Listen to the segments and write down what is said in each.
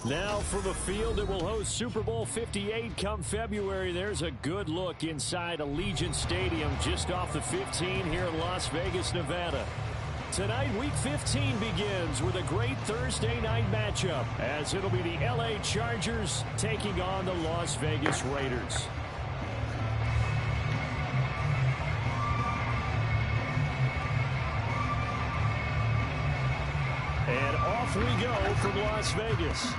Now from a field that will host Super Bowl 58 come February, there's a good look inside Allegiant Stadium just off the 15 here in Las Vegas, Nevada. Tonight, Week 15 begins with a great Thursday night matchup as it'll be the LA Chargers taking on the Las Vegas Raiders. And off we go from Las Vegas.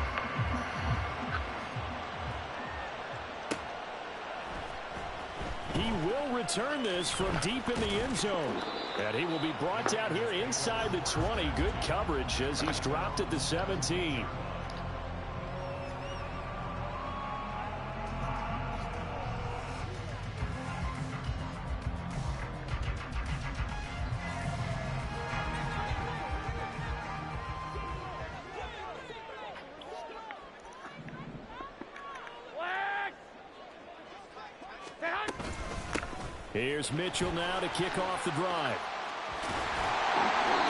He will return this from deep in the end zone. And he will be brought down here inside the 20. Good coverage as he's dropped at the 17. Here's Mitchell now to kick off the drive.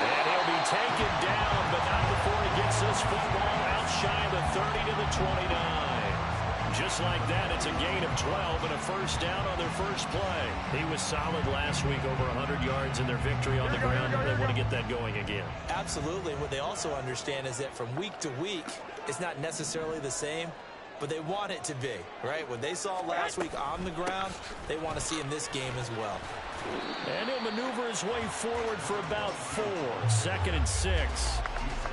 And he'll be taken down, but not before he gets this football out shy of the 30 to the 29. Just like that, it's a gain of 12 and a first down on their first play. He was solid last week, over 100 yards in their victory on the ground, and they want to get that going again. Absolutely. What they also understand is that from week to week, it's not necessarily the same, but they want it to be, right? What they saw last week on the ground, they want to see in this game as well. And he'll maneuver his way forward for about 4. 2nd and 6.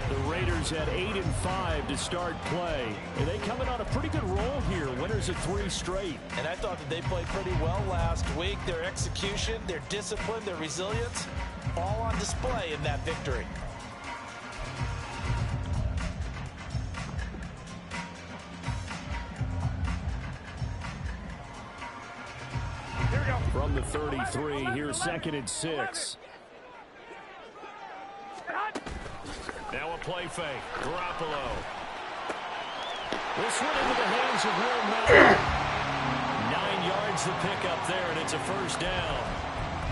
The Raiders had 8 and 5 to start play. And they come in on a pretty good roll here. Winners of 3 straight. And I thought that they played pretty well last week. Their execution, their discipline, their resilience, all on display in that victory. From the 33, here's 2nd and 6. Now a play fake. Garoppolo. This one into the hands of Will Mellon. 9 yards to pick up there, and it's a first down.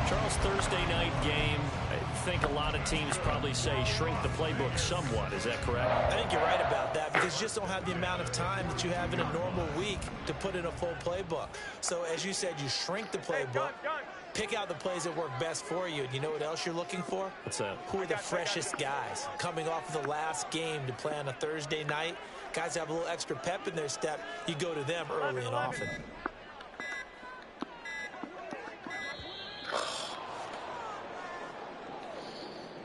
Charles, Thursday night game, I think a lot of teams probably say shrink the playbook somewhat. Is that correct? I think you're right about that because you just don't have the amount of time that you have in a normal week to put in a full playbook. So as you said, you shrink the playbook, pick out the plays that work best for you. And you know what else you're looking for? What's that? Who are the freshest guys coming off of the last game to play on a Thursday night? Guys have a little extra pep in their step. You go to them early and often.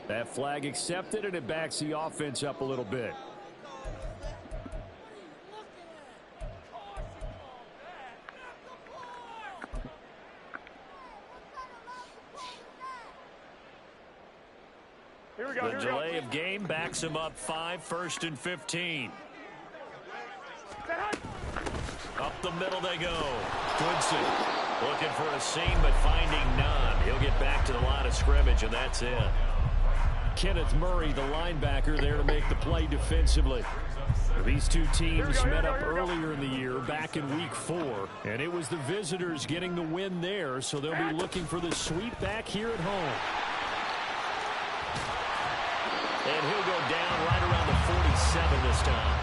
That flag accepted, and it backs the offense up a little bit. The delay of game backs him up 5, 1st and 15. Up the middle they go. Goodson looking for a seam, but finding none. He'll get back to the line of scrimmage, and that's it. Kenneth Murray, the linebacker, there to make the play defensively. These two teams met up earlier in the year, back in week 4, and it was the visitors getting the win there, so they'll be looking for the sweep back here at home. And he'll go down right around the 47 this time.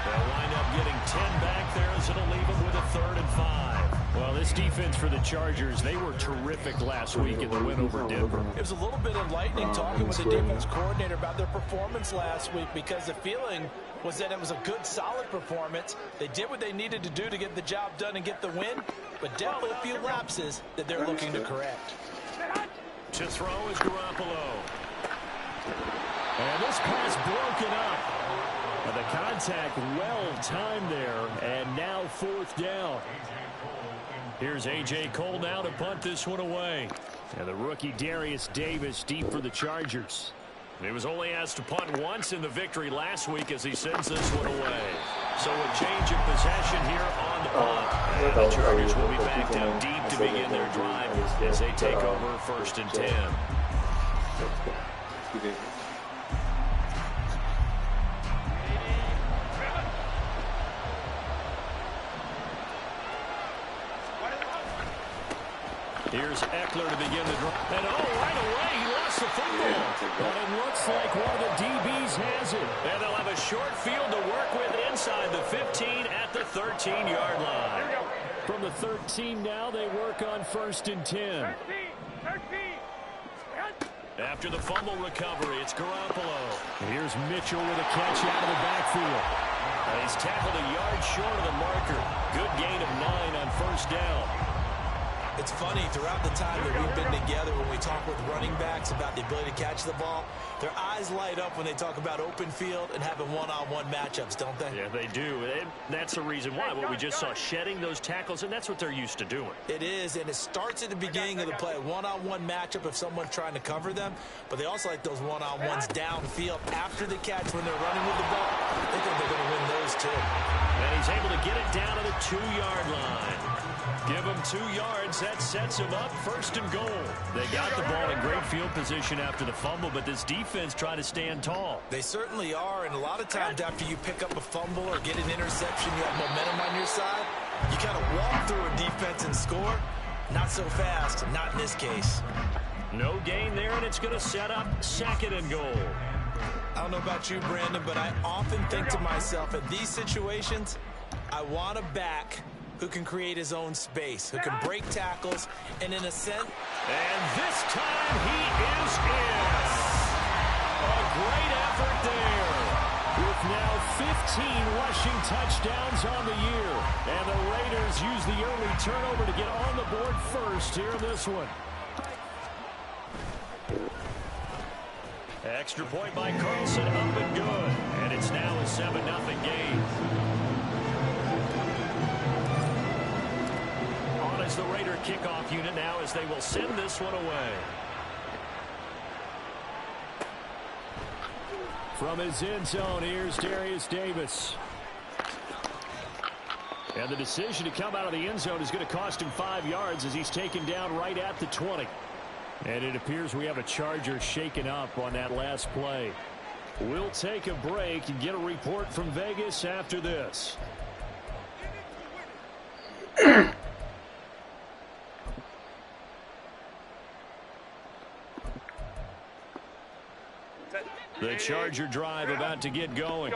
They'll wind up getting 10 back there as it'll leave them with a 3rd and 5. Well, this defense for the Chargers, they were terrific last week in the win over Denver. It was a little bit enlightening talking with the defense coordinator about their performance last week because the feeling was that it was a good, solid performance. They did what they needed to do to get the job done and get the win, but definitely a few lapses that they're looking to correct. To throw is Garoppolo. And this pass broken up. And the contact well timed there, and now 4th down. Here's A.J. Cole now to punt this one away. And the rookie Darius Davis deep for the Chargers. He was only asked to punt once in the victory last week as he sends this one away. So a change of possession here on the punt. And the Chargers will be back down deep to begin their drive as they take over 1st and 10. Here's Eckler to begin the drive. And right away, he lost the football. But it looks like one of the DBs has it. And they'll have a short field to work with inside the 15 at the 13-yard line. From the 13 now, they work on 1st and 10. After the fumble recovery, it's Garoppolo. Here's Mitchell with a catch out of the backfield. He's tackled a yard short of the marker. Good gain of 9 on 1st down. It's funny, throughout the time that we've been together, when we talk with running backs about the ability to catch the ball, their eyes light up when they talk about open field and having one-on-one matchups, don't they? Yeah, they do. And that's the reason why. What we just saw, shedding those tackles, and that's what they're used to doing. It is, and it starts at the beginning of the play. One-on-one matchup if someone's trying to cover them, but they also like those one-on-ones downfield after the catch when they're running with the ball. They think they're going to win those, too. And he's able to get it down to the 2-yard line. Give him 2 yards. That sets him up 1st and goal. They got the ball in great field position after the fumble, but this defense trying to stand tall. They certainly are, and a lot of times after you pick up a fumble or get an interception, you have momentum on your side. You kind of walk through a defense and score. Not so fast, not in this case. No gain there, and it's going to set up 2nd and goal. I don't know about you, Brandon, but I often think to myself, in these situations, I want a back who can create his own space, who can break tackles, and in a sense... And this time he is in. A great effort there. With now 15 rushing touchdowns on the year. And the Raiders use the early turnover to get on the board first here in this one. Extra point by Carlson, up and good. And it's now a 7-0 game. On as the Raider kickoff unit now as they will send this one away. From his end zone, here's Darius Davis. And the decision to come out of the end zone is going to cost him 5 yards as he's taken down right at the 20. And it appears we have a Charger shaken up on that last play. We'll take a break and get a report from Vegas after this. The Charger drive about to get going.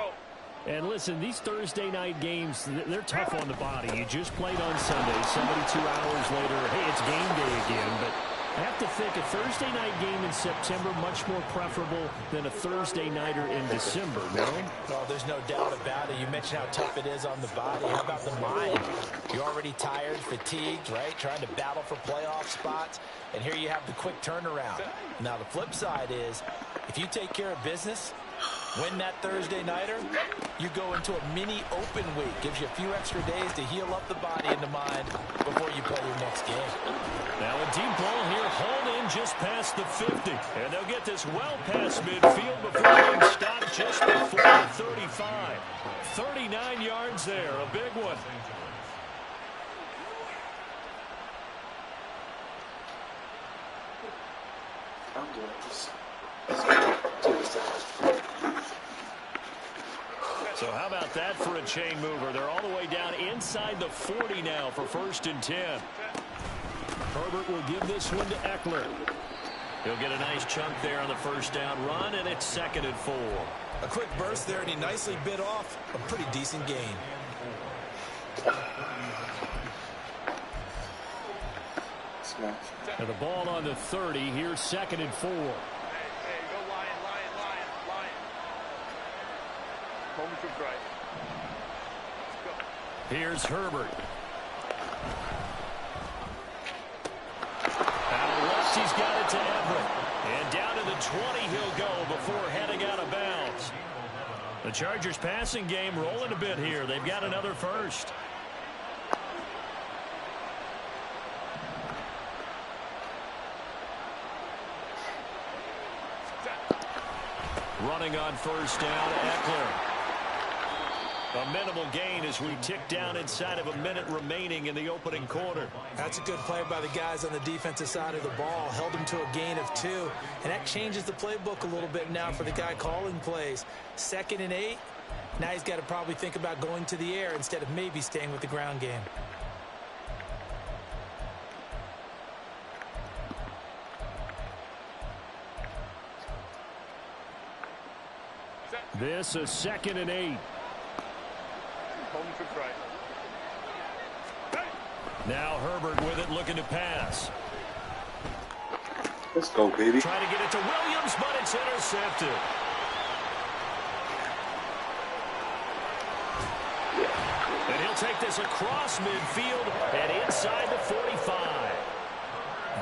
And listen, these Thursday night games, they're tough on the body. You just played on Sunday, 72 hours later, hey, it's game day again. But I have to think a Thursday night game in September much more preferable than a Thursday nighter in December, no? Well, there's no doubt about it. You mentioned how tough it is on the body. How about the mind? You're already tired, fatigued, right? Trying to battle for playoff spots. And here you have the quick turnaround. Now, the flip side is, if you take care of business, win that Thursday nighter, you go into a mini open week. Gives you a few extra days to heal up the body and the mind before you play your next game. Now a deep ball here, hauled in just past the 50. And they'll get this well past midfield before being stopped just before the 35. 39 yards there, a big one. I'm doing this. So how about that for a chain mover? They're all the way down inside the 40 now for 1st and 10. Herbert will give this one to Eckler. He'll get a nice chunk there on the 1st down run, and it's 2nd and 4. A quick burst there, and he nicely bit off a pretty decent gain. Smash. And the ball on the 30. Here's 2nd and 4. Here's Herbert. Out left, he's got it to Everett. And down to the 20 he'll go before heading out of bounds. The Chargers passing game rolling a bit here. They've got another first. Running on 1st down, Eckler. A minimal gain as we tick down inside of a minute remaining in the opening quarter. That's a good play by the guys on the defensive side of the ball. Held him to a gain of 2. And that changes the playbook a little bit now for the guy calling plays. 2nd and 8. Now he's got to probably think about going to the air instead of maybe staying with the ground game. This a 2nd and 8. Now Herbert with it, looking to pass. Let's go, baby. Trying to get it to Williams, but it's intercepted. And he'll take this across midfield and inside the 45.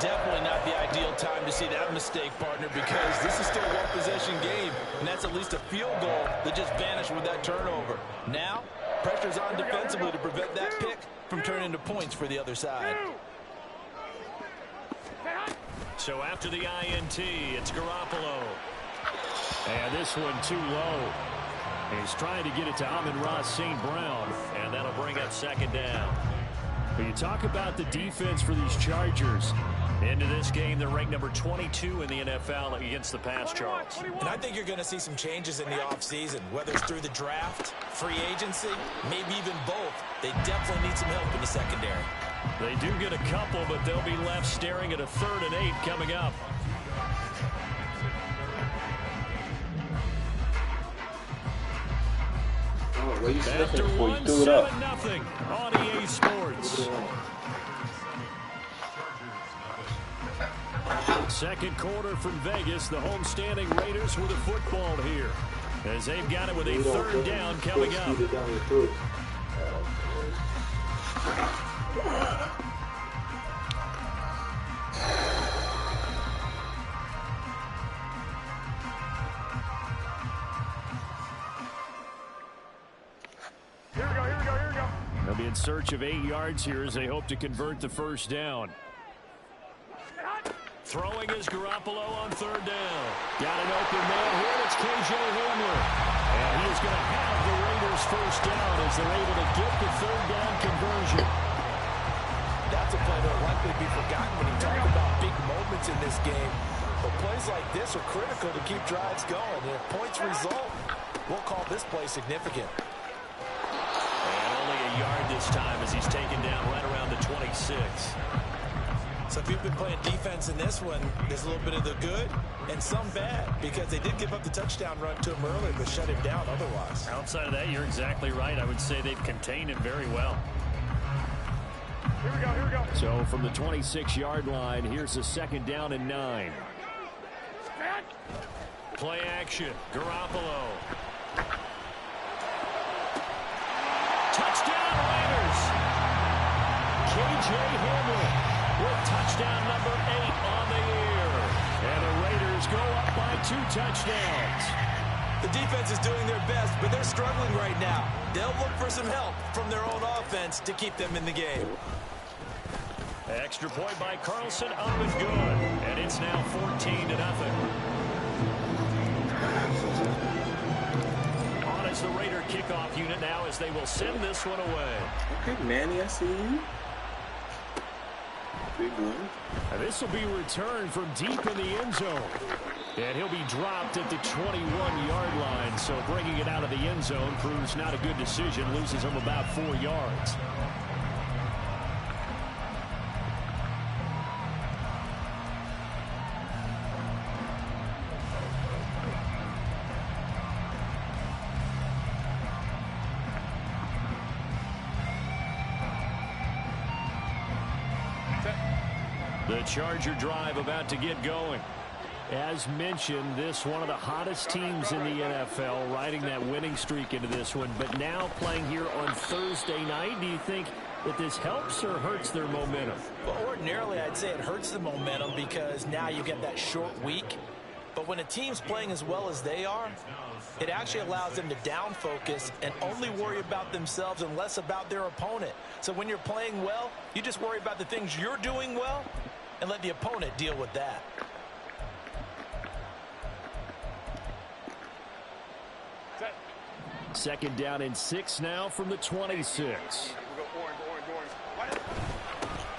Definitely not the ideal time to see that mistake, partner, because this is still a one-possession game, and that's at least a field goal that just vanished with that turnover. Now, pressure's on defensively to prevent that pick from turning into points for the other side. So after the INT, it's Garoppolo. And this one too low. He's trying to get it to Amon-Ra St. Brown, and that'll bring up 2nd down. But you talk about the defense for these Chargers. Into this game, they're ranked number 22 in the NFL against the pass, Charles. And I think you're going to see some changes in the offseason, whether it's through the draft, free agency, maybe even both. They definitely need some help in the secondary. They do get a couple, but they'll be left staring at a 3rd and 8 coming up. Oh, what you After before you one, threw it up? 7-0 on EA Sports. Second quarter from Vegas. The home-standing Raiders with the football here, as they've got it with a 3rd down coming up. Here we go. They'll be in search of 8 yards here as they hope to convert the 1st down. Throwing is Garoppolo on 3rd down. Got an open man here. It's KJ Hamler. And he is going to have the Raiders 1st down as they're able to get the 3rd down conversion. That's a play that will likely be forgotten when you talk about big moments in this game. But plays like this are critical to keep drives going. And if points result, we'll call this play significant. And only a yard this time as he's taken down right around the 26. So if you've been playing defense in this one, there's a little bit of the good and some bad, because they did give up the touchdown run to him earlier, but shut him down otherwise. Outside of that, you're exactly right. I would say they've contained him very well. Here we go. So from the 26-yard line, here's the 2nd down and 9. Play action. Garoppolo. Touchdown Raiders. KJ Hamler with touchdown number 8 on the year. And the Raiders go up by 2 touchdowns. The defense is doing their best, but they're struggling right now. They'll look for some help from their own offense to keep them in the game. Extra point by Carlson, up and good. And it's now 14-0. On as the Raider kickoff unit now as they will send this one away. Okay, Manny, I see you. Big one. And this will be returned from deep in the end zone. And he'll be dropped at the 21-yard line. So bringing it out of the end zone proves not a good decision. Loses him about 4 yards. The Charger drive about to get going. As mentioned, this one of the hottest teams in the NFL, riding that winning streak into this one, but now playing here on Thursday night. Do you think that this helps or hurts their momentum? Well, ordinarily, I'd say it hurts the momentum because now you get that short week. But when a team's playing as well as they are, it actually allows them to down focus and only worry about themselves and less about their opponent. So when you're playing well, you just worry about the things you're doing well and let the opponent deal with that. Second down and 6 now from the 26.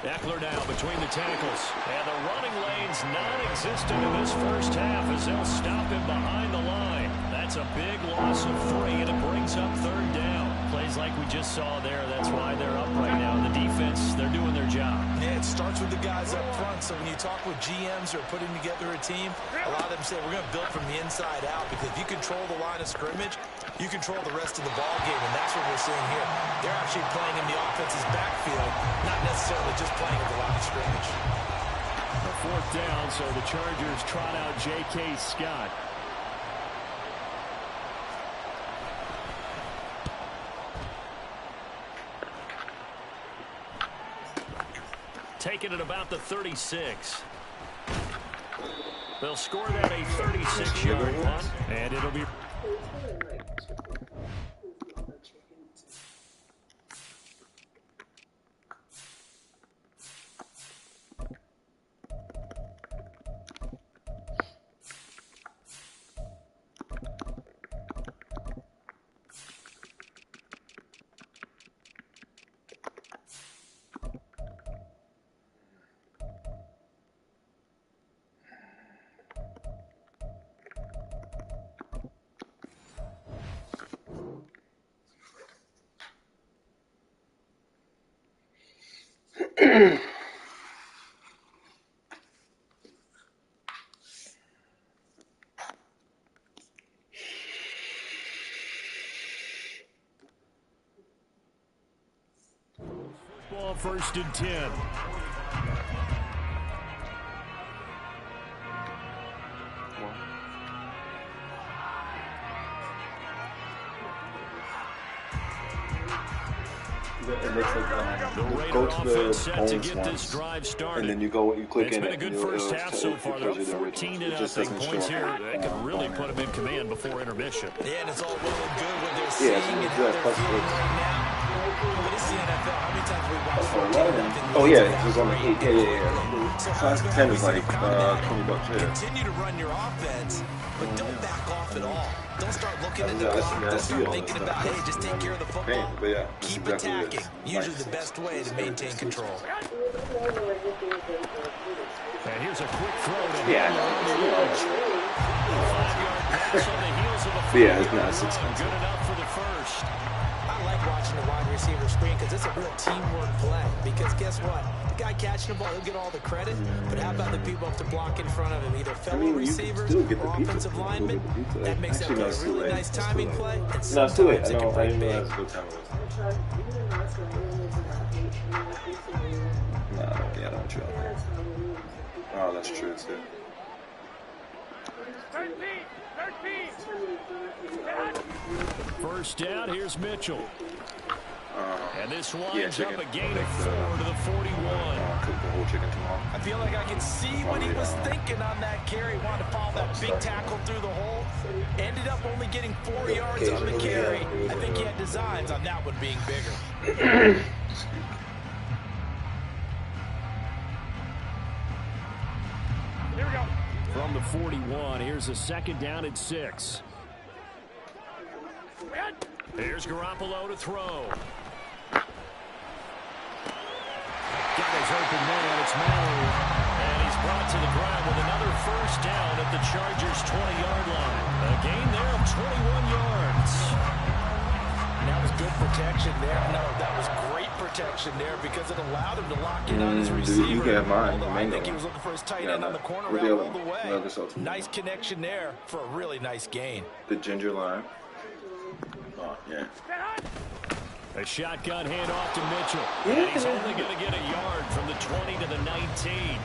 Eckler now between the tackles. And the running lane's non-existent in this first half as they'll stop him behind the line. That's a big loss of 3, and it brings up 3rd down. Plays like we just saw there. That's why they're up right now. The defense, they're doing their job. Yeah, it starts with the guys up front. So when you talk with GMs who are putting together a team, a lot of them say we're going to build from the inside out, because if you control the line of scrimmage, you control the rest of the ball game, and that's what we're seeing here. They're actually playing in the offense's backfield, not necessarily just playing at the line of scrimmage. A fourth down, so the Chargers trot out J.K. Scott. Taking it about the 36. They'll score that a 36-yard punt, and it'll be... Ball 1st and 10. It looks like go to the bonus ones, and then you click it's in been it. A good first half so far. They're 14-0 points here. That can really put them in command before intermission. Yeah, and it's all well and good what they're seeing and how they're feeling right now. But it's the NFL. How many times we watched 14-0? Oh yeah, it was on the yeah. Class 10 is like $20. Yeah. Continue to run your offense, but don't back off at all. Don't start looking at the clock. Don't start thinking about, hey, just take care of the football. But yeah, keep exactly attacking. Usually the best way to maintain control. And here's a quick throw to yeah, yeah, it's not expensive. Good enough for the first. I like watching the wide receiver screen because it's a real teamwork play. Because guess what? The guy catching the ball, he'll get all the credit. But how about the people up to block in front of him, either fellow receivers or offensive linemen? That makes that play a really nice timing play. And sometimes it can break big. Yeah, don't chill. Oh, that's true too. 13! First down, here's Mitchell. And this winds up a gain of 4 to the 41. Cook the whole chicken tomorrow. I feel like I can see what he was thinking on that carry. Wanted to follow that big tackle through the hole. Ended up only getting 4 yards on the carry. I think he had designs on that one being bigger. Here we go. From the 41, here's a 2nd down and 6. Here's Garoppolo to throw. Got his open man, it's Mallory. And he's brought to the ground with another first down at the Chargers' 20-yard line. A gain there of 21 yards. And that was good protection there. No, that was great protection there because it allowed him to lock in on his receiver. You got mine. I think he was looking for his tight end on the corner route all the way. Nice connection there for a really nice gain. The ginger line. Oh, yeah. A shotgun handoff to Mitchell. And he's only going to get a yard from the 20 to the 19.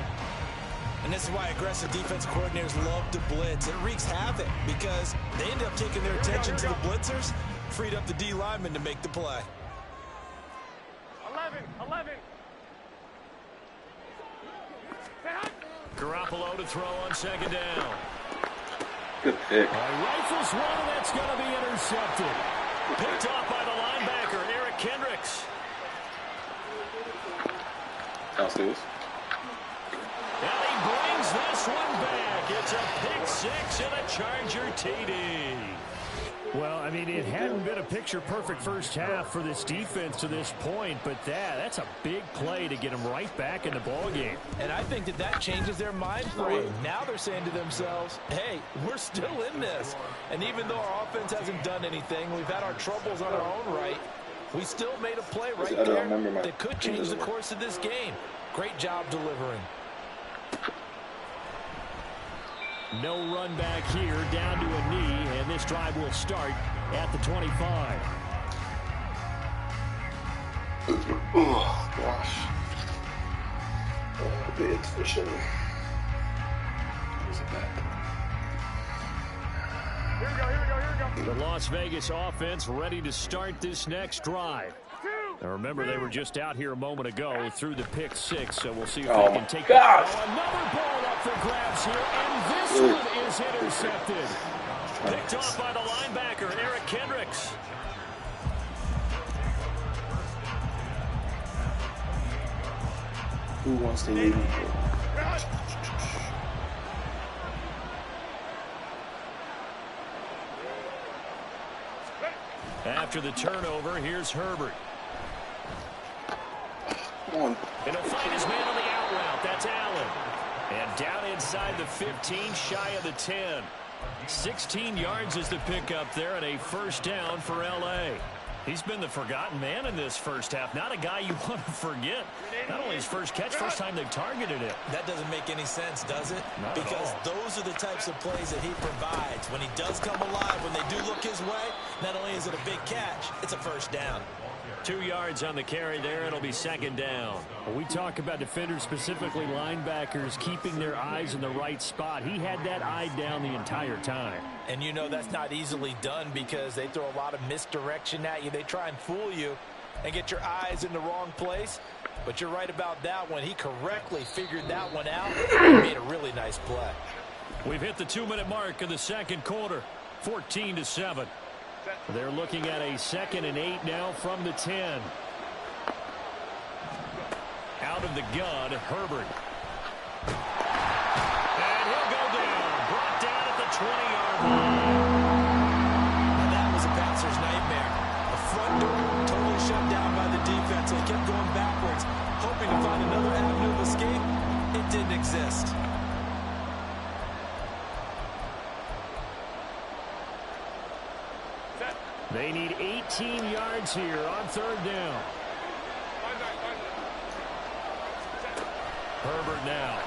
And this is why aggressive defense coordinators love to blitz. It wreaks havoc because they end up taking their attention to the blitzers, freed up the D lineman to make the play. 11. Garoppolo to throw on 2nd down. Good pick. Rifles one, and that's going to be intercepted. Picked off by the linebacker, Eric Kendricks. Downstairs. And he brings this one back. It's a pick 6 and a Charger TD. Well, I mean, it hadn't been a picture-perfect first half for this defense to this point, but that's a big play to get them right back in the ballgame. And I think that changes their mind frame. Now they're saying to themselves, hey, we're still in this. And even though our offense hasn't done anything, we've had our troubles on our own right, We still made a play right there that could change the course of this game. Great job delivering. No run back here, down to a knee, and this drive will start at the 25. Oh, gosh. Oh, bad for sure. Where's it back? Here we go. The Las Vegas offense ready to start this next drive. Now remember, they were just out here a moment ago through the pick six, so we'll see if they can take that. Oh, another ball up for grabs here, and this one is intercepted. Picked off by the linebacker, Eric Kendricks. Who wants to leave? After the turnover, here's Herbert. Come on. And he'll find his man on the out route. That's Allen. And down inside the 15, shy of the 10. 16 yards is the pickup there, and a first down for L.A. He's been the forgotten man in this first half. Not a guy you want to forget. Not only his first catch, first time they've targeted him. That doesn't make any sense, does it? Because those are the types of plays that he provides. When he does come alive, when they do look his way, not only is it a big catch, it's a first down. 2 yards on the carry there. It'll be second down. We talk about defenders, specifically linebackers, keeping their eyes in the right spot. He had that eye down the entire time. And you know that's not easily done because they throw a lot of misdirection at you. They try and fool you and get your eyes in the wrong place. But you're right about that one. He correctly figured that one out and made a really nice play. We've hit the 2-minute mark of the second quarter. 14-7. They're looking at a 2nd and 8 now from the 10. Out of the gun, Herbert. And he'll go down. Brought down at the 20-yard line. And that was a passer's nightmare. The front door totally shut down by the defense. They kept going backwards, hoping to find another avenue of escape. It didn't exist. They need 18 yards here on third down. Herbert now.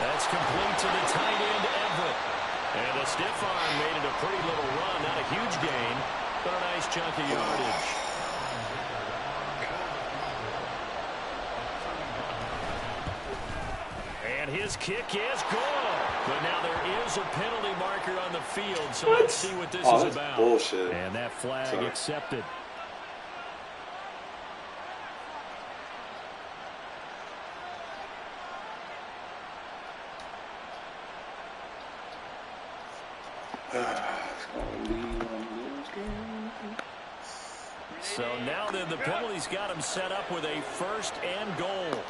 That's complete to the tight end, Everett. And a stiff arm made it a pretty little run. Not a huge gain, but a nice chunk of yardage. And his kick is good. But now there is a penalty marker on the field, so let's see what this is about. Bullshit. And that flag accepted. So now then, the penalty's got him set up with a 1st and goal.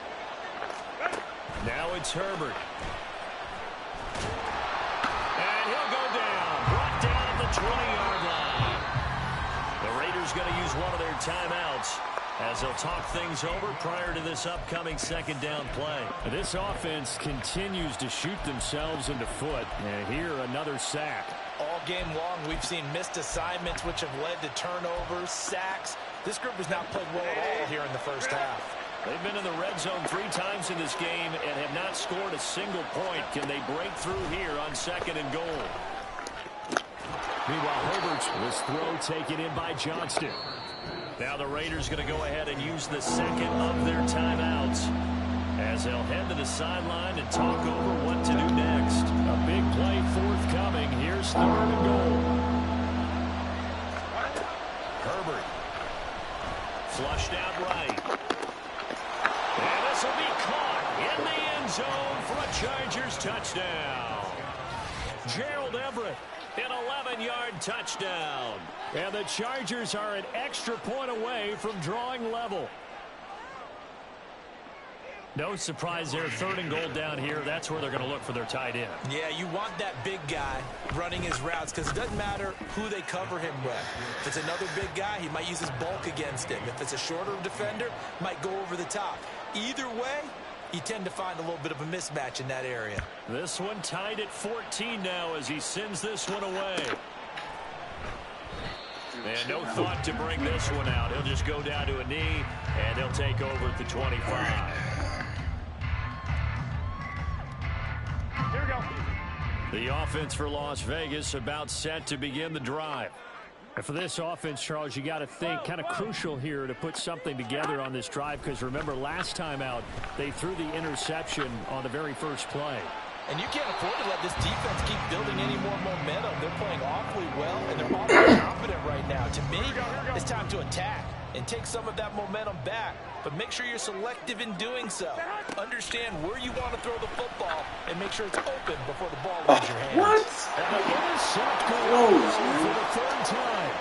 Now it's Herbert. And he'll go down. Brought down at the 20-yard line. The Raiders going to use one of their timeouts as they'll talk things over prior to this upcoming 2nd down play. This offense continues to shoot themselves in the foot. And here, another sack. All game long, we've seen missed assignments, which have led to turnovers, sacks. This group has not played well at all here in the first half. They've been in the red zone 3 times in this game and have not scored a single point. Can they break through here on 2nd and goal? Meanwhile, Herbert, this throw taken in by Johnston. Now the Raiders going to go ahead and use the 2nd of their timeouts as they'll head to the sideline and talk over what to do next. A big play forthcoming. Here's 3rd and goal. Herbert. Flushed out right. And this will be caught in the end zone for a Chargers touchdown. Gerald Everett, an 11-yard touchdown. And the Chargers are an extra point away from drawing level. No surprise there. 3rd and goal down here. That's where they're going to look for their tight end. Yeah, you want that big guy running his routes because it doesn't matter who they cover him with. If it's another big guy, he might use his bulk against him. If it's a shorter defender, might go over the top. Either way, you tend to find a little bit of a mismatch in that area. This one tied at 14 now as he sends this one away. And no thought to bring this one out. He'll just go down to a knee, and they'll take over at the 25. Here we go. The offense for Las Vegas about set to begin the drive. And for this offense, Charles, you got to think kind of crucial here to put something together on this drive, because remember last time out they threw the interception on the very first play. And you can't afford to let this defense keep building any more momentum. They're playing awfully well, and they're awfully confident right now. To me, it's time to attack and take some of that momentum back. But make sure you're selective in doing so. Understand where you want to throw the football and make sure it's open before the ball leaves your hands. What? And an intercept goes for the third time.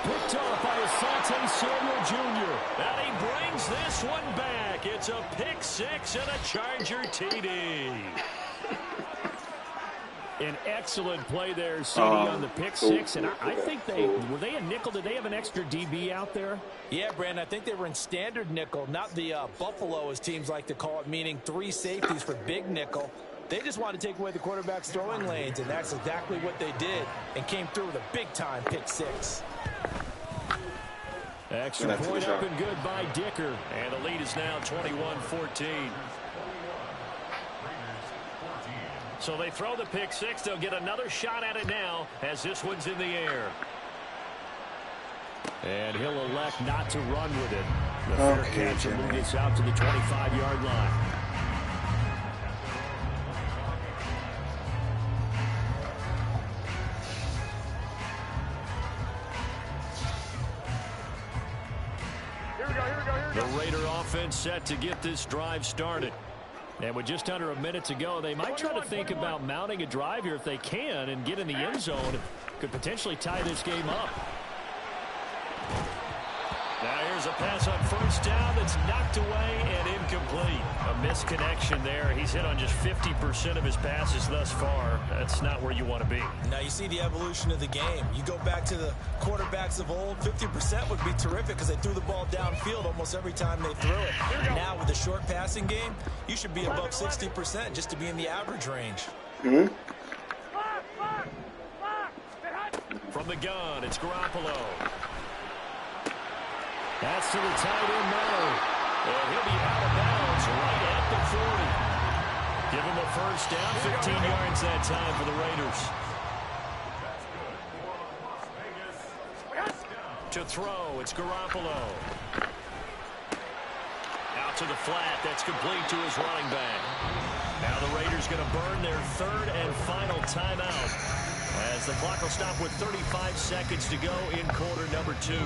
Picked off by Asante Samuel Jr. And he brings this one back. It's a pick six and a Charger TD. An excellent play there, CD, on the pick six. And I think were they a nickel? Did they have an extra DB out there? Yeah, Brandon, I think they were in standard nickel, not the Buffalo, as teams like to call it, meaning 3 safeties for big nickel. They just wanted to take away the quarterback's throwing lanes, and that's exactly what they did, and came through with a big-time pick six. Extra point up and good by Dicker. And the lead is now 21-14. So they throw the pick six. They'll get another shot at it now as this one's in the air. And he'll elect not to run with it. The fair catch will move this out to the 25-yard line. The Raider offense set to get this drive started. And with just under a minute to go, they might try to think about mounting a drive here if they can and get in the end zone. Could potentially tie this game up. Now here's a pass on first down that's knocked away and incomplete. A misconnection there. He's hit on just 50% of his passes thus far. That's not where you want to be. Now you see the evolution of the game. You go back to the quarterbacks of old, 50% would be terrific because they threw the ball downfield almost every time they threw it. Now with the short passing game, you should be above 60% just to be in the average range. From the gun, it's Garoppolo. That's to the tight end now. And he'll be out of bounds right at the 40. Give him a first down, 15 yards that time for the Raiders. To throw, it's Garoppolo. Out to the flat, that's complete to his running back. Now the Raiders going to burn their third and final timeout as the clock will stop with 35 seconds to go in quarter number 2.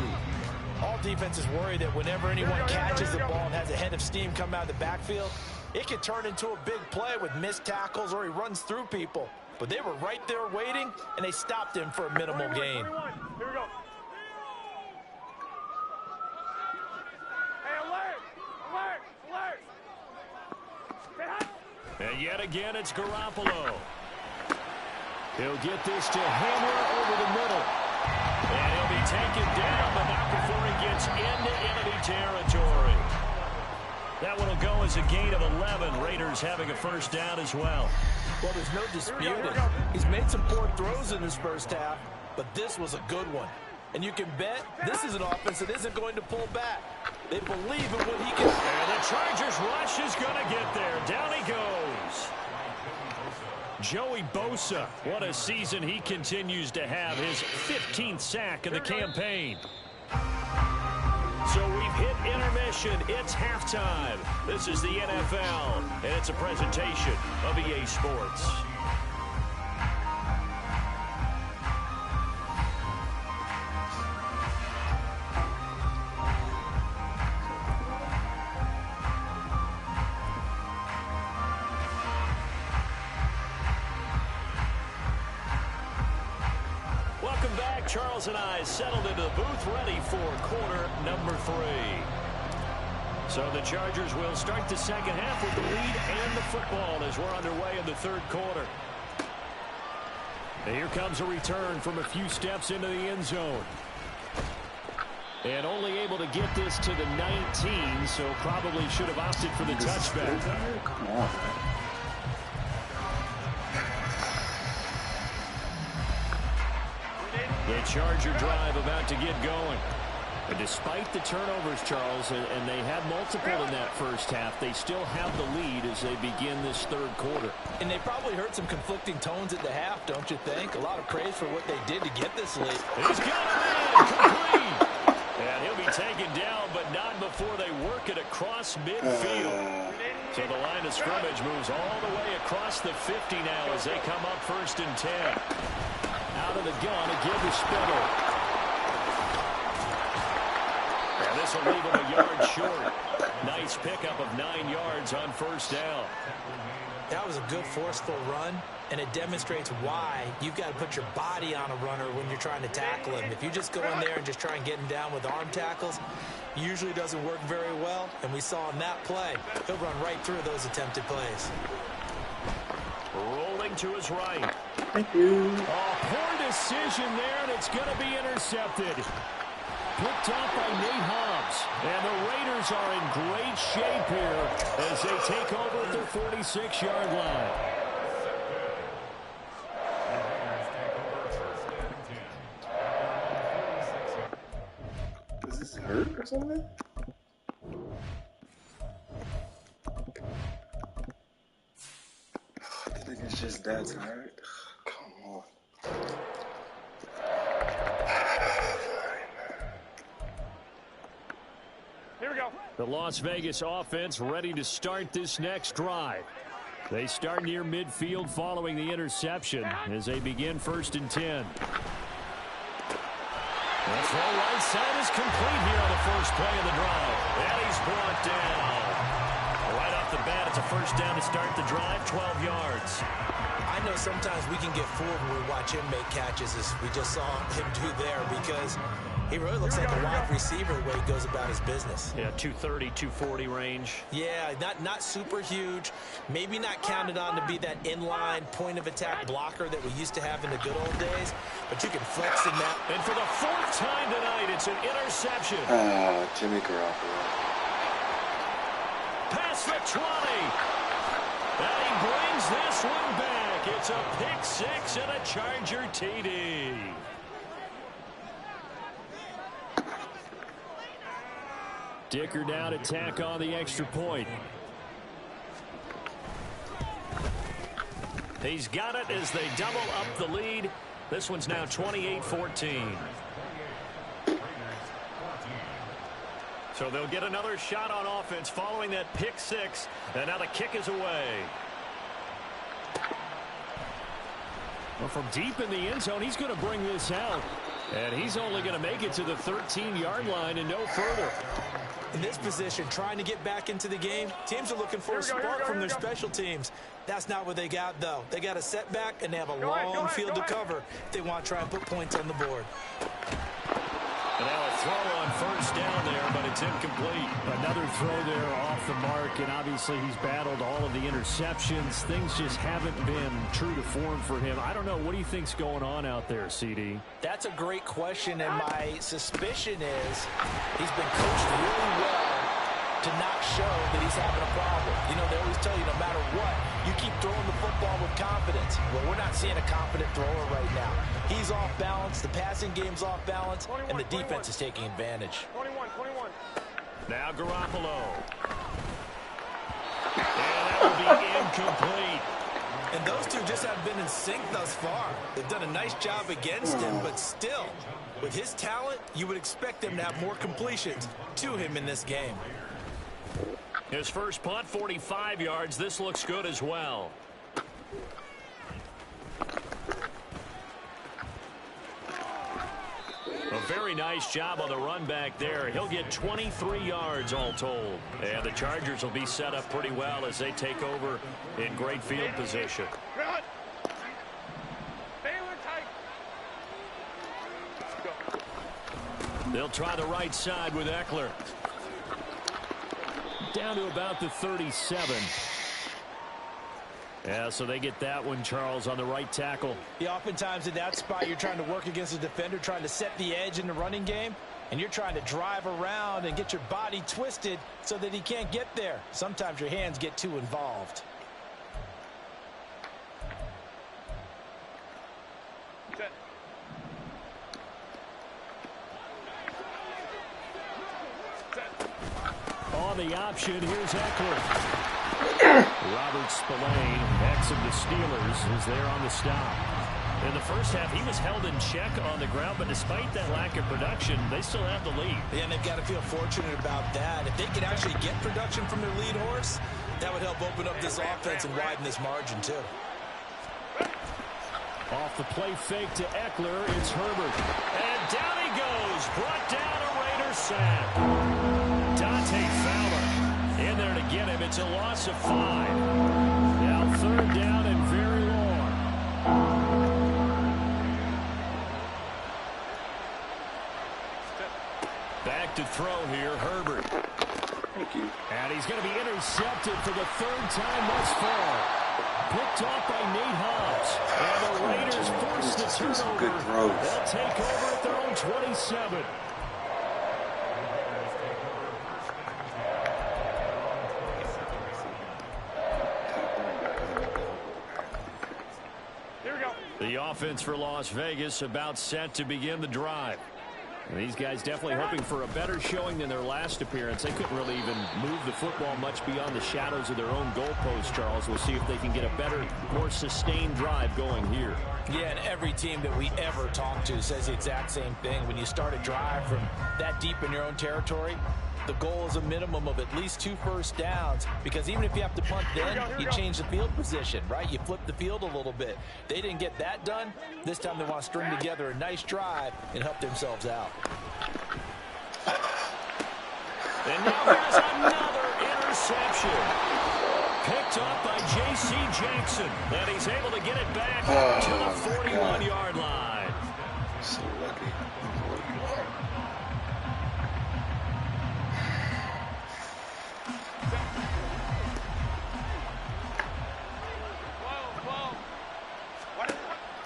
All defenses worry that whenever anyone catches the ball and has a head of steam come out of the backfield, it can turn into a big play with missed tackles or he runs through people. But they were right there waiting, and they stopped him for a minimal gain. Here we go. Hey, alert! And yet again, it's Garoppolo. He'll get this to Hamler over the middle. And he'll be taken down, but not before he gets into enemy territory. That one will go as a gain of 11. Raiders having a first down as well. Well, there's no disputing. He's made some poor throws in his first half, but this was a good one. And you can bet this is an offense that isn't going to pull back. They believe in what he can. And the Chargers rush is going to get there. Down he goes. Joey Bosa, what a season he continues to have. His 15th sack of the campaign. So we've hit intermission. It's halftime. This is the NFL, and it's a presentation of EA Sports. Charles and I settled into the booth ready for quarter number 3. So the Chargers will start the second half with the lead and the football as we're underway in the third quarter. And here comes a return from a few steps into the end zone. And only able to get this to the 19, so probably should have opted for the touchback. Come on, man. The Charger drive about to get going. And despite the turnovers, Charles, and they had multiple in that first half, they still have the lead as they begin this third quarter. And they probably heard some conflicting tones at the half, don't you think? A lot of praise for what they did to get this lead. He's got it in, complete. And he'll be taken down, but not before they work it across midfield. So the line of scrimmage moves all the way across the 50 now as they come up 1st and 10. Out of the gun, a give to Spittle. And this will leave him a yard short. Nice pickup of 9 yards on 1st down. That was a good forceful run, and it demonstrates why you've got to put your body on a runner when you're trying to tackle him. If you just go in there and just try and get him down with arm tackles, usually doesn't work very well, and we saw in that play, he'll run right through those attempted plays. Rolling to his right. Thank you. Oh, poor decision there, and it's going to be intercepted. Picked off by Nate Hobbs. And the Raiders are in great shape here as they take over at their 46-yard line. Does this hurt or something? I think it's just that tired. Come on. Here we go. The Las Vegas offense ready to start this next drive. They start near midfield following the interception as they begin 1st and 10. The throw right side is complete here on the first play of the drive. And he's brought down. Right off the bat, it's a 1st down to start the drive, 12 yards. I know sometimes we can get fooled when we watch him make catches, as we just saw him do there, because he really looks like a wide receiver the way he goes about his business. Yeah, 230, 240 range. Yeah, not super huge. Maybe not counted on to be that inline point-of-attack blocker that we used to have in the good old days, but you can flex in that. And for the 4th time tonight, it's an interception. Jimmy Garoppolo. Past the 20. And he brings this one back. It's a pick 6 and a Charger TD. Dicker now to tack on the extra point. He's got it as they double up the lead. This one's now 28-14. So they'll get another shot on offense following that pick 6. And now the kick is away. Well, from deep in the end zone, he's going to bring this out. And he's only going to make it to the 13-yard line and no further. In this position, trying to get back into the game, teams are looking for a spark from their special teams. That's not what they got, though. They got a setback, and they have a long field to cover if they want to try and put points on the board. And now a throw on 1st down there, but it's incomplete. Another throw there off the mark, and obviously he's battled all of the interceptions. Things just haven't been true to form for him. I don't know. What do you think's going on out there, CD? That's a great question, and my suspicion is he's been coached really well to not show that he's having a problem. You know, they always tell you no matter what, you keep throwing the football with confidence. Well, we're not seeing a confident thrower right now. He's off balance, the passing game's off balance, and the defense is taking advantage. 21. Now Garoppolo. And that will be incomplete. And those two just haven't been in sync thus far. They've done a nice job against him, but still, with his talent, you would expect them to have more completions to him in this game. His first punt, 45 yards. This looks good as well. A very nice job on the run back there. He'll get 23 yards all told. And the Chargers will be set up pretty well as they take over in great field position. They'll try the right side with Eckler. Down to about the 37. Yeah, so they get that one, Charles, on the right tackle. Yeah, oftentimes in that spot, you're trying to work against a defender, trying to set the edge in the running game, and you're trying to drive around and get your body twisted so that he can't get there. Sometimes your hands get too involved. saw the option. Here's Eckler. Robert Spillane, ex of the Steelers, is there on the stop. In the first half, he was held in check on the ground, but despite that lack of production, they still have the lead. Yeah, and they've got to feel fortunate about that. If they could actually get production from their lead horse, that would help open up this offense and widen this margin, too. Off the play fake to Eckler, it's Herbert. And down he goes, brought down a Raider sack. Dante Fowler in there to get him. It's a loss of 5. Now 3rd down and very long. Back to throw here, Herbert. Thank you. And he's going to be intercepted for the 3rd time thus far. Picked off by Nate Hobbs. And the Raiders force the turnover. They'll take over at their own 27. Here we go. The offense for Las Vegas about set to begin the drive. And these guys definitely hoping for a better showing than their last appearance. They couldn't really even move the football much beyond the shadows of their own goalpost, Charles. We'll see if they can get a better, more sustained drive going here. Yeah, and every team that we ever talk to says the exact same thing. When you start a drive from that deep in your own territory, the goal is a minimum of at least 2 first downs, because even if you have to punt then, you change the field position, right? You flip the field a little bit. They didn't get that done. This time they want to string together a nice drive and help themselves out. And now here's another interception. Picked up by J.C. Jackson. And he's able to get it back to the 41-yard line. So lucky.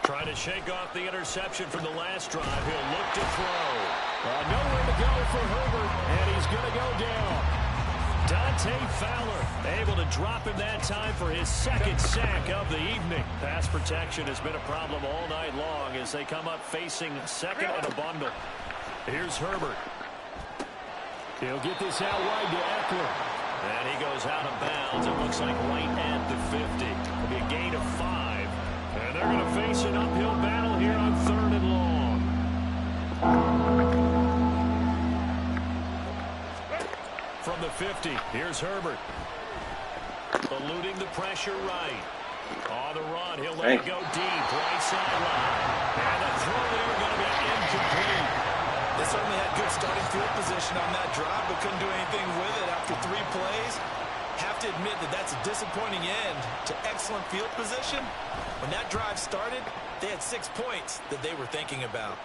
Trying to shake off the interception from the last drive. He'll look to throw. Nowhere to go for Herbert, and he's going to go down. Dante Fowler able to drop him that time for his 2nd sack of the evening. Pass protection has been a problem all night long as they come up facing 2nd and a bundle. Here's Herbert. He'll get this out wide to Eckler. And he goes out of bounds. It looks like right at the 50. It'll be a gain of 5. And they're going to face an uphill battle here on 3rd and long. From the 50, here's Herbert. Eluding the pressure right. On the run, he'll let it go deep. Right sideline. And the throw there going to be incomplete. They certainly had good starting field position on that drive, but couldn't do anything with it after 3 plays. Have to admit that that's a disappointing end to excellent field position. When that drive started, they had 6 points that they were thinking about.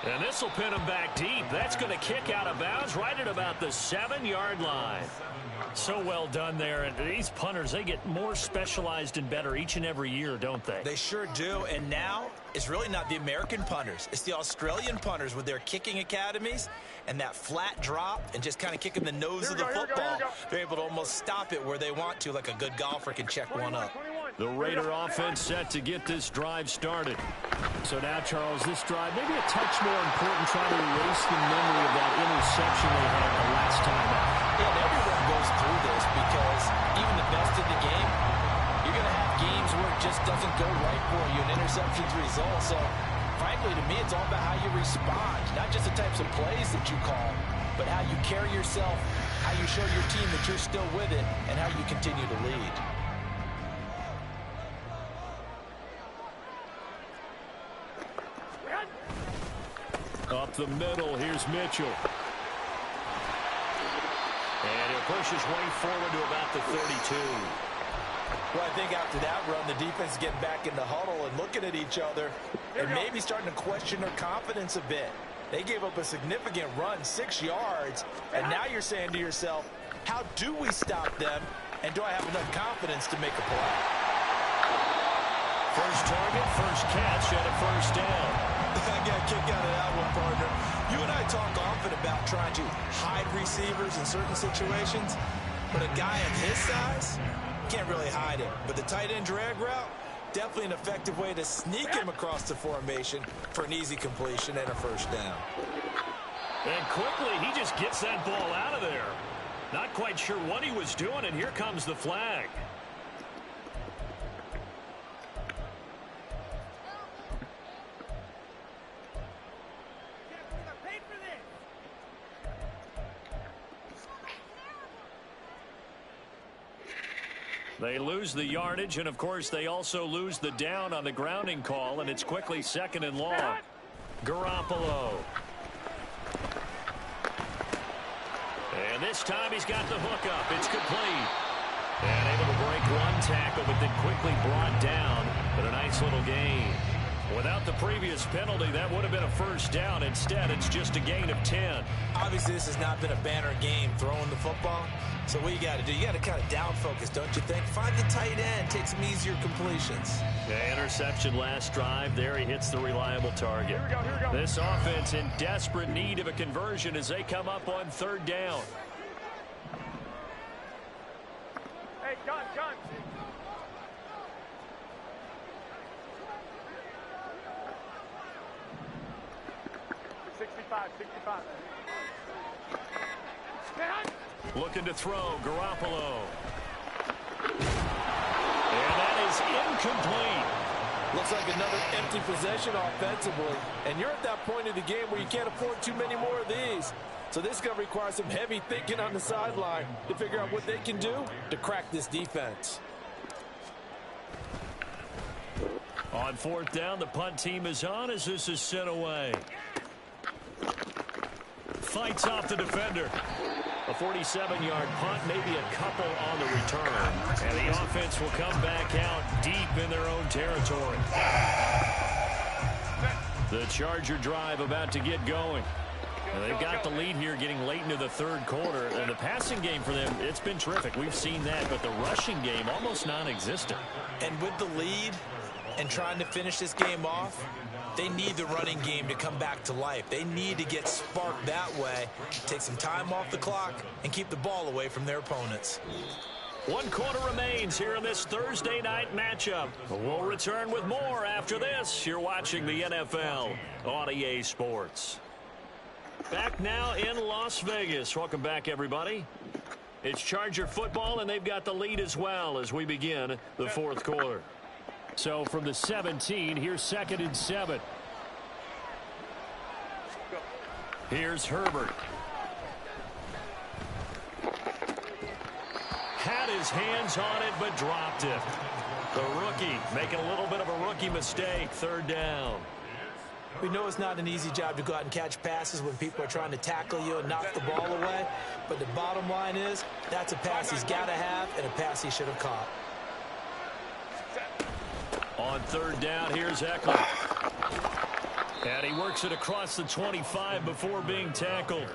And this will pin them back deep. That's going to kick out of bounds right at about the 7-yard line. So well done there. And these punters, they get more specialized and better each and every year, don't they? They sure do. And now it's really not the American punters. It's the Australian punters with their kicking academies and that flat drop and just kind of kicking the nose of the football. They're able to almost stop it where they want to, like a good golfer can check one up. The Raider offense set to get this drive started. So now, Charles, this drive maybe a touch more important, trying to erase the memory of that interception they had the last time out. Yeah, and everyone goes through this because even the best in the game, you're going to have games where it just doesn't go right for you, and interceptions result. So, frankly, to me, it's all about how you respond, not just the types of plays that you call, but how you carry yourself, how you show your team that you're still with it, and how you continue to lead. Up the middle, here's Mitchell. And he'll push his way forward to about the 32. Well, I think after that run, the defense is getting back in the huddle and looking at each other and maybe starting to question their confidence a bit. They gave up a significant run, 6 yards, and now you're saying to yourself, how do we stop them, and do I have enough confidence to make a play? First target, first catch, and a first down. I got a kick out of that one, partner. You and I talk often about trying to hide receivers in certain situations, but a guy of his size can't really hide him. But the tight end drag route, definitely an effective way to sneak him across the formation for an easy completion and a first down. And quickly, he just gets that ball out of there. Not quite sure what he was doing, and here comes the flag. They lose the yardage, and of course they also lose the down on the grounding call, and it's quickly 2nd and long. Garoppolo. And this time he's got the hook up. It's complete. And able to break one tackle, but then quickly brought down. But a nice little gain. Without the previous penalty, that would have been a first down. Instead, it's just a gain of 10. Obviously, this has not been a banner game throwing the football. So what you got to do, you got to kind of down focus, don't you think? Find the tight end, take some easier completions. Yeah, interception last drive. There he hits the reliable target. Here we go. This offense in desperate need of a conversion as they come up on 3rd down. Hey, gun. 65. Looking to throw, Garoppolo. And that is incomplete. Looks like another empty possession offensively. And you're at that point of the game where you can't afford too many more of these. So this is going to require some heavy thinking on the sideline to figure out what they can do to crack this defense. On 4th down, the punt team is on as this is sent away. Fights off the defender. A 47-yard punt, maybe a couple on the return. And the offense will come back out deep in their own territory. The Charger drive about to get going. And they've got the lead here getting late into the 3rd quarter. And the passing game for them, it's been terrific. We've seen that, but the rushing game almost non-existent. And with the lead and trying to finish this game off, they need the running game to come back to life. They need to get sparked that way, take some time off the clock, and keep the ball away from their opponents. 1 quarter remains here in this Thursday night matchup. We'll return with more after this. You're watching the NFL on EA Sports. Back now in Las Vegas. Welcome back, everybody. It's Charger football, and they've got the lead as well as we begin the 4th quarter. So from the 17, here's 2nd and 7. Here's Herbert. Had his hands on it, but dropped it. The rookie making a little bit of a rookie mistake. 3rd down. We know it's not an easy job to go out and catch passes when people are trying to tackle you and knock the ball away. But the bottom line is, that's a pass he's got to have and a pass he should have caught. On 3rd down, here's Eckler. And he works it across the 25 before being tackled.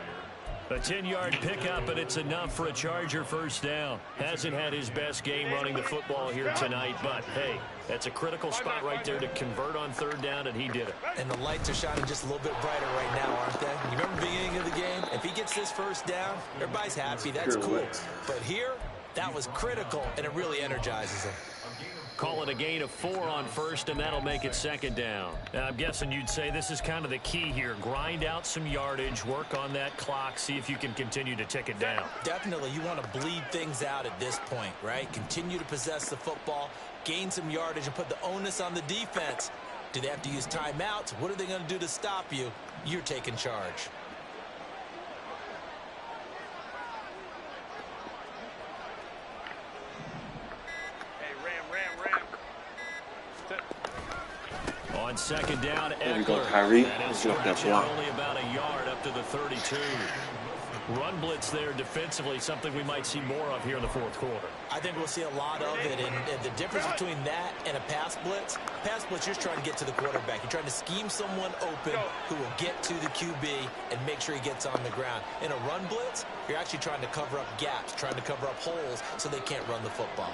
A 10-yard pickup, and it's enough for a Charger first down. Hasn't had his best game running the football here tonight, but, hey, that's a critical spot right there to convert on 3rd down, and he did it. And the lights are shining just a little bit brighter right now, aren't they? You remember the beginning of the game? If he gets this first down, everybody's happy. That's cool. But here, that was critical, and it really energizes him. Call it a gain of 4 on 1st, and that'll make it 2nd down. Now, I'm guessing you'd say this is kind of the key here. Grind out some yardage, work on that clock, see if you can continue to tick it down. Definitely, you want to bleed things out at this point, right? Continue to possess the football, gain some yardage, and put the onus on the defense. Do they have to use timeouts? What are they going to do to stop you? You're taking charge. On 2nd down, There we go, Eckler. Kyrie. And Let's he'll look that start block. only about a yard up to the 32. Run blitz there defensively, something we might see more of here in the 4th quarter. I think we'll see a lot of it, and the difference between that and a pass blitz, you're just trying to get to the quarterback. You're trying to scheme someone open who will get to the QB and make sure he gets on the ground. In a run blitz, you're actually trying to cover up gaps, trying to cover up holes so they can't run the football.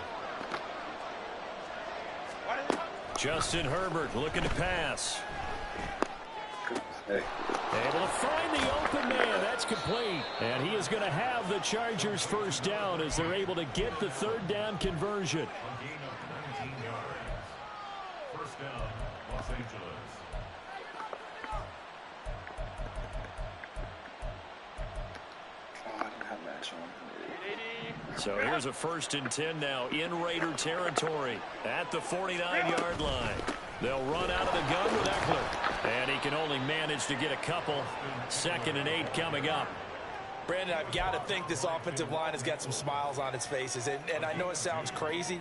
Justin Herbert looking to pass. Hey. Able to find the open man. That's complete. And he is going to have the Chargers first down as they're able to get the 3rd down conversion. First down, Los Angeles. So here's a 1st and 10 now in Raider territory at the 49-yard line. They'll run out of the gun with Eckler. And he can only manage to get a couple. 2nd and 8 coming up. Brandon, I've got to think this offensive line has got some smiles on its faces. And I know it sounds crazy,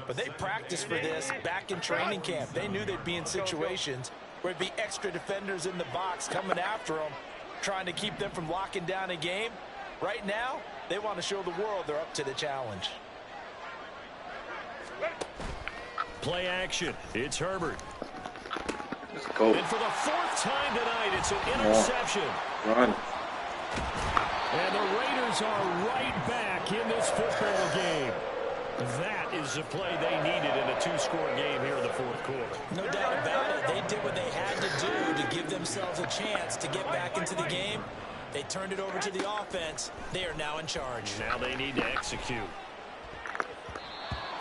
but they practiced for this back in training camp. They knew they'd be in situations where there'd be extra defenders in the box coming after them, trying to keep them from locking down a game. Right now, they want to show the world they're up to the challenge. Play action. It's Herbert. Let's go. And for the 4th time tonight, it's an interception. Run. And the Raiders are right back in this football game. That is the play they needed in a 2-score game here in the 4th quarter. No doubt about it. They did what they had to do to give themselves a chance to get back into the game. They turned it over to the offense. They are now in charge. Now they need to execute.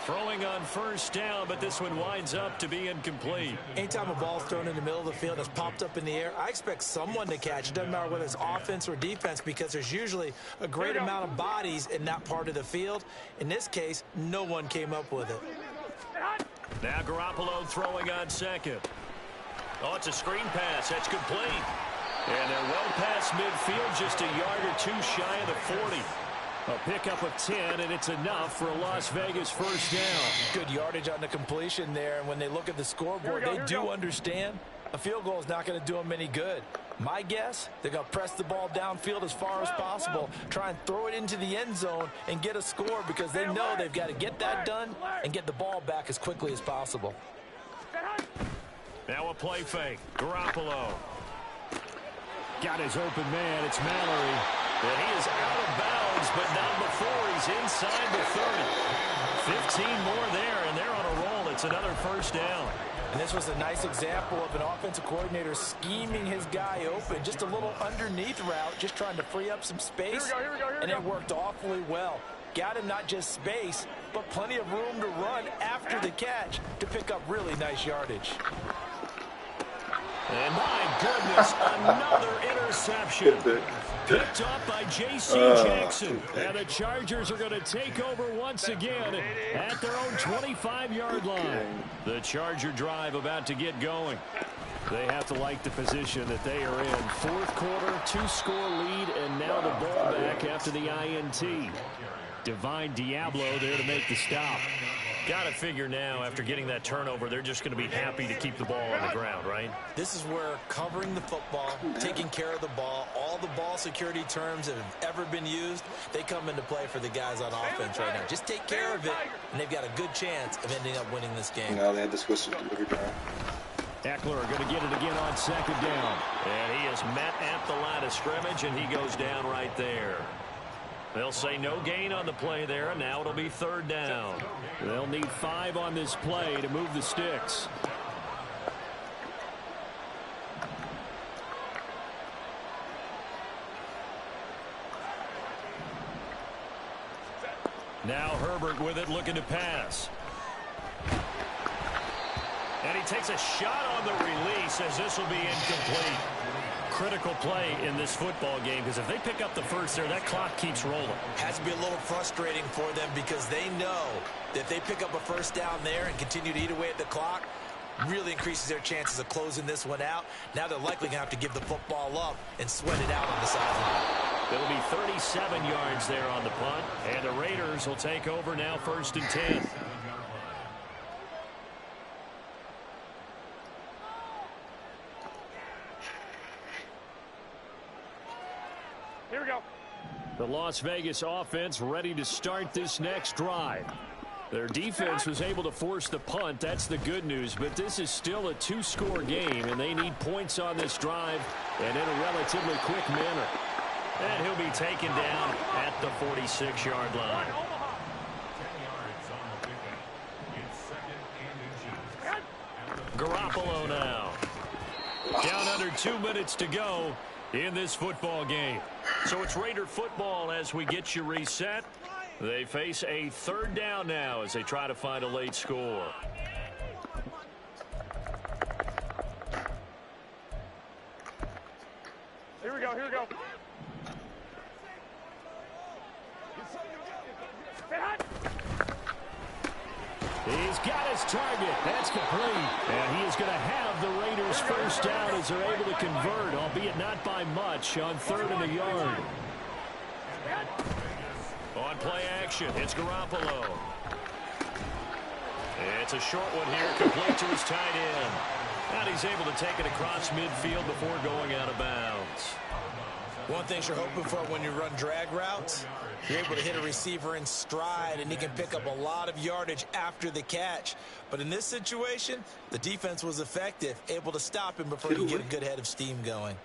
Throwing on 1st down, but this one winds up to be incomplete. Anytime a ball's thrown in the middle of the field that's popped up in the air, I expect someone to catch. It doesn't matter whether it's offense or defense, because there's usually a great amount of bodies in that part of the field. In this case, no one came up with it. Now Garoppolo throwing on 2nd. Oh, it's a screen pass. That's complete. And they're well past midfield, just a yard or 2 shy of the 40. A pickup of 10, and it's enough for a Las Vegas 1st down. Good yardage on the completion there, and when they look at the scoreboard, they do understand a field goal is not going to do them any good. My guess, they're going to press the ball downfield as far as possible, try and throw it into the end zone and get a score, because they know they've got to get that done and get the ball back as quickly as possible. Now a play fake. Garoppolo. Got his open man. It's Mallory. And he is out of bounds, but not before he's inside the 30. 15 more there, and they're on a roll. It's another 1st down. And this was a nice example of an offensive coordinator scheming his guy open. Just a little underneath route, just trying to free up some space. And it worked awfully well. Got him not just space, but plenty of room to run after the catch to pick up really nice yardage. And my goodness, another interception. Picked up by J.C. Jackson. And the Chargers are going to take over once again at their own 25-yard line. The Charger drive about to get going. They have to like the position that they are in. 4th quarter, 2-score lead, and now the ball back after the INT. Divine Diablo there to make the stop. Got to figure now, after getting that turnover, they're just going to be happy to keep the ball on the ground, right? This is where covering the football, taking care of the ball, all the ball security terms that have ever been used, they come into play for the guys on offense right now. Just take care of it, and they've got a good chance of ending up winning this game. Now they had to switch to delivery drive. Eckler going to get it again on 2nd down. And he is met at the line of scrimmage, and he goes down right there. They'll say no gain on the play there, and now it'll be 3rd down. They'll need 5 on this play to move the sticks. Now Herbert with it, looking to pass. And he takes a shot on the release, as this will be incomplete. Critical play in this football game, because if they pick up the 1st there, that clock keeps rolling. Has to be a little frustrating for them, because they know that if they pick up a 1st down there and continue to eat away at the clock, really increases their chances of closing this one out. Now they're likely going to have to give the football up and sweat it out on the sideline. It'll be 37 yards there on the punt, and the Raiders will take over now 1st and 10. Here we go. The Las Vegas offense ready to start this next drive. Their defense was able to force the punt. That's the good news. But this is still a 2-score game, and they need points on this drive and in a relatively quick manner. And he'll be taken down at the 46-yard line. Garoppolo now. Down under 2 minutes to go in this football game. So it's Raider football as we get you reset. They face a 3rd down now as they try to find a late score. Here we go, here we go. He's got his target. That's complete. And he is going to have the Raiders first down as they're able to convert, albeit not by much, on 3rd and a yard. On play action, it's Garoppolo. It's a short one here, complete to his tight end. And he's able to take it across midfield before going out of bounds. One thing you're hoping for when you run drag routes, you're able to hit a receiver in stride, and he can pick up a lot of yardage after the catch. But in this situation, the defense was effective, able to stop him before he get a good head of steam going.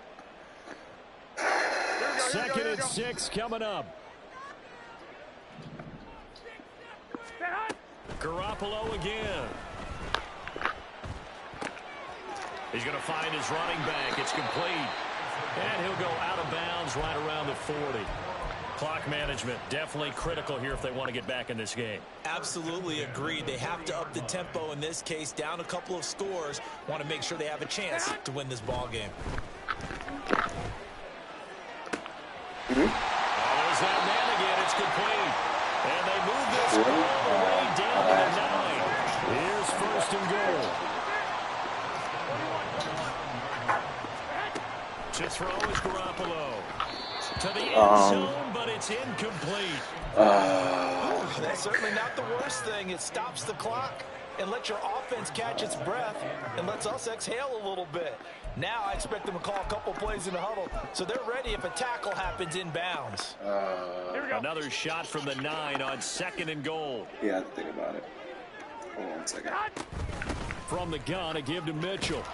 2nd and 6 coming up. Garoppolo again. He's going to find his running back. It's complete. And he'll go out of bounds right around the 40. Clock management definitely critical here if they want to get back in this game. Absolutely agreed. They have to up the tempo in this case, down a couple of scores. Want to make sure they have a chance to win this ball game. Oh, there's that man again. It's complete. And they move this all the way down to the 9. Here's 1st and goal. To throw is Garoppolo. To the end zone, but it's incomplete. That's certainly not the worst thing. It stops the clock and lets your offense catch its breath and lets us exhale a little bit. Now I expect them to call a couple plays in the huddle, so they're ready if a tackle happens in bounds. Here we go. Another shot from the 9 on 2nd and goal. Yeah, I have to think about it. Hold on a second. From the gun, a give to Mitchell.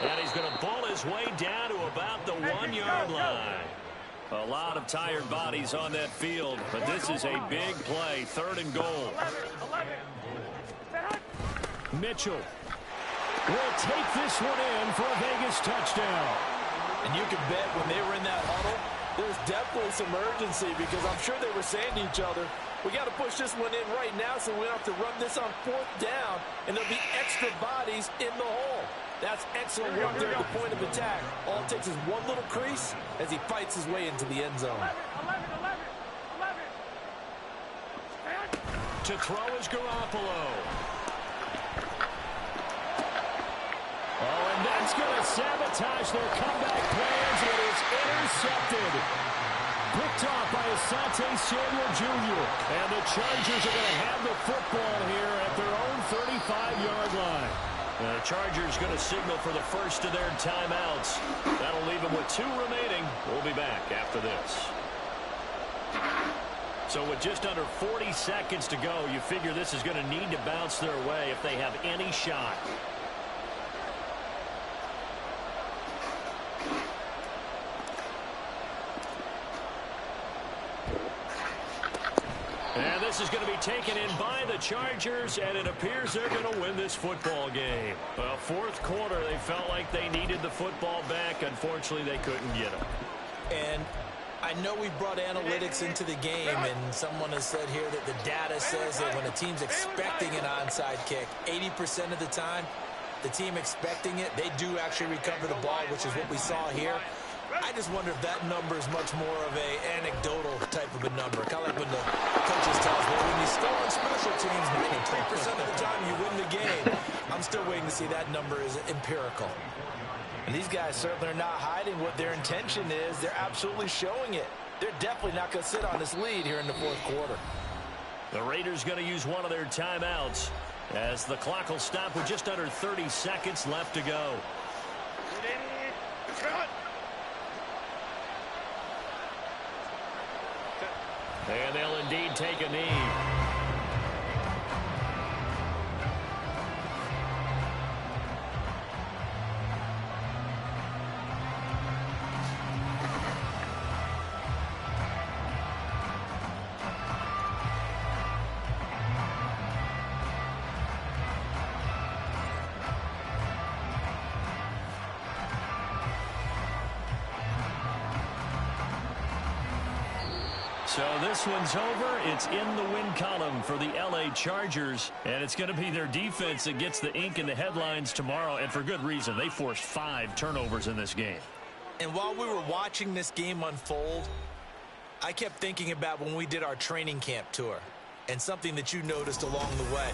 And he's going to bull his way down to about the 1-yard line. A lot of tired bodies on that field, but this is a big play. 3rd and goal. Mitchell will take this one in for a Vegas touchdown. And you can bet when they were in that huddle, there's definitely some urgency because I'm sure they were saying to each other, we got to push this one in right now so we don't have to run this on 4th down, and there'll be extra bodies in the hole. That's excellent work there at the point of attack. All it takes is one little crease as he fights his way into the end zone. 11. To throw is Garoppolo. Oh, and that's going to sabotage their comeback plans. It is intercepted. Picked off by Asante Samuel Jr. And the Chargers are going to have the football here at their own 35-yard line. The Chargers going to signal for the first of their timeouts. That'll leave them with 2 remaining. We'll be back after this. So with just under 40 seconds to go, you figure this is going to need to bounce their way if they have any shot. And this is going to be taken in by the Chargers, and it appears they're going to win this football game. Well, 4th quarter, they felt like they needed the football back. Unfortunately, they couldn't get it. And I know we brought analytics into the game, and someone has said here that the data says that when a team's expecting an onside kick, 80% of the time, the team expecting it, they do actually recover the ball, which is what we saw here. I just wonder if that number is much more of a anecdotal type of a number. Kind of like when the coaches tell us, well, when you score on special teams, 93% of the time you win the game. I'm still waiting to see that number is empirical. And these guys certainly are not hiding what their intention is. They're absolutely showing it. They're definitely not going to sit on this lead here in the 4th quarter. The Raiders going to use one of their timeouts as the clock will stop with just under 30 seconds left to go. And they'll indeed take a knee. So this one's over. It's in the win column for the LA Chargers, and it's going to be their defense that gets the ink in the headlines tomorrow, and for good reason. They forced 5 turnovers in this game. And while we were watching this game unfold, I kept thinking about when we did our training camp tour and something that you noticed along the way.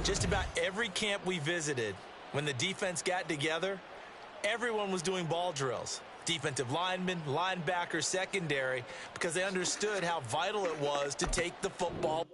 Just about every camp we visited, when the defense got together, everyone was doing ball drills. Defensive linemen, linebackers, secondary, because they understood how vital it was to take the football